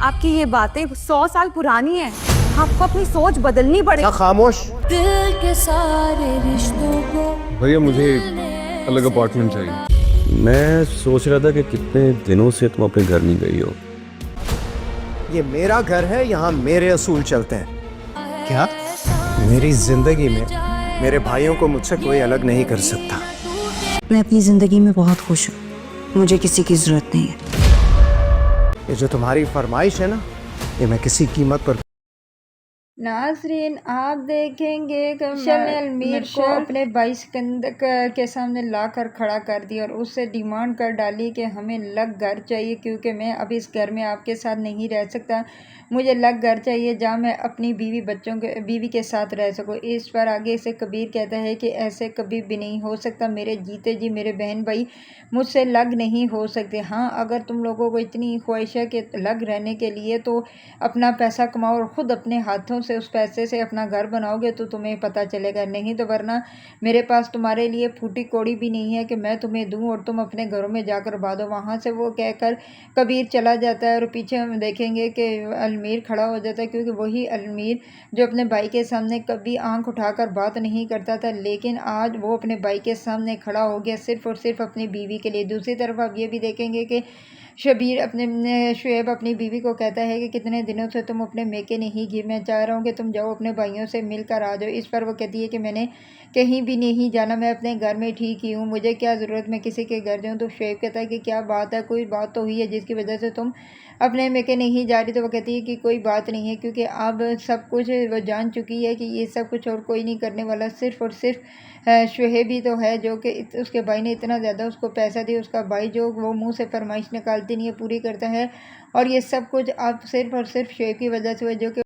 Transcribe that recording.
آپ کی یہ باتیں 100 سال پرانی ہیں. آپ کو اپنی سوچ بدلنی پڑے. کیا خاموش. دل کے سارے رشتوں کو بھیا مجھے الگ اپارٹمنٹ چاہیے. میں سوچ رہا تھا کہ کتنے دنوں سے تم اپنے گھر نہیں گئی ہو. یہ میرا گھر ہے, یہاں میرے اصول چلتے ہیں. کیا میری زندگی میں میرے بھائیوں کو مجھ سے کوئی الگ نہیں کر سکتا. میں اپنی زندگی میں بہت خوش ہوں. مجھے کسی کی ضرورت نہیں ہے. یہ جو تمہاری فرمائش ہے نا, یہ میں کسی قیمت پر. ناظرین, آپ دیکھیں گے کہ نے المیر کو اپنے بھائی سکندر کے سامنے لا کر کھڑا کر دیا اور اس سے ڈیمانڈ کر ڈالی کہ ہمیں الگ گھر چاہیے, کیونکہ میں اب اس گھر میں آپ کے ساتھ نہیں رہ سکتا. مجھے الگ گھر چاہیے جہاں میں اپنی بیوی کے ساتھ رہ سکوں. اس پر آگے سے کبیر کہتا ہے کہ ایسے کبھی بھی نہیں ہو سکتا. میرے جیتے جی میرے بہن بھائی مجھ سے الگ نہیں ہو سکتے. ہاں, اگر تم لوگوں کو اتنی خواہش ہے کہ الگ رہنے کے لیے تو اپنا پیسہ کماؤ اور خود اپنے ہاتھوں سے اس پیسے سے اپنا گھر بناؤ گے تو تمہیں پتہ چلے گا. نہیں تو ورنہ میرے پاس تمہارے لیے پھوٹی کوڑی بھی نہیں ہے کہ میں تمہیں دوں اور تم اپنے گھروں میں جا کر بادو. وہاں سے وہ کہہ کر کبیر چلا جاتا ہے اور پیچھے ہم دیکھیں گے کہ المیر کھڑا ہو جاتا ہے, کیونکہ وہی المیر جو اپنے بھائی کے سامنے کبھی آنکھ اٹھا کر بات نہیں کرتا تھا, لیکن آج وہ اپنے بھائی کے سامنے کھڑا ہو گیا صرف اور صرف اپنی بیوی کے لیے. دوسری طرف آپ یہ بھی دیکھیں گے کہ شعیب اپنی بیوی کو کہتا ہے کہ کتنے دنوں سے تم اپنے میکے نہیں گی, میں چاہ رہا ہوں کہ تم جاؤ اپنے بھائیوں سے مل کر آ جاؤ. اس پر وہ کہتی ہے کہ میں نے کہیں بھی نہیں جانا, میں اپنے گھر میں ٹھیک ہی ہوں, مجھے کیا ضرورت میں کسی کے گھر جاؤں. تو شعیب کہتا ہے کہ کیا بات ہے, کوئی بات تو ہوئی ہے جس کی وجہ سے تم اپنے میکے نہیں جا رہی. تو وہ کہتی ہے کہ کوئی بات نہیں ہے, کیونکہ اب سب کچھ وہ جان چکی ہے کہ یہ سب کچھ اور کوئی نہیں کرنے والا, صرف اور صرف شعیب ہی تو ہے, جو کہ اس کے بھائی نے اتنا زیادہ اس کو پیسہ دیا, اس کا بھائی جو وہ منہ سے فرمائش نکالتی نہیں ہے پوری کرتا ہے, اور یہ سب کچھ اب صرف اور صرف شعیب کی وجہ سے ہے جو کہ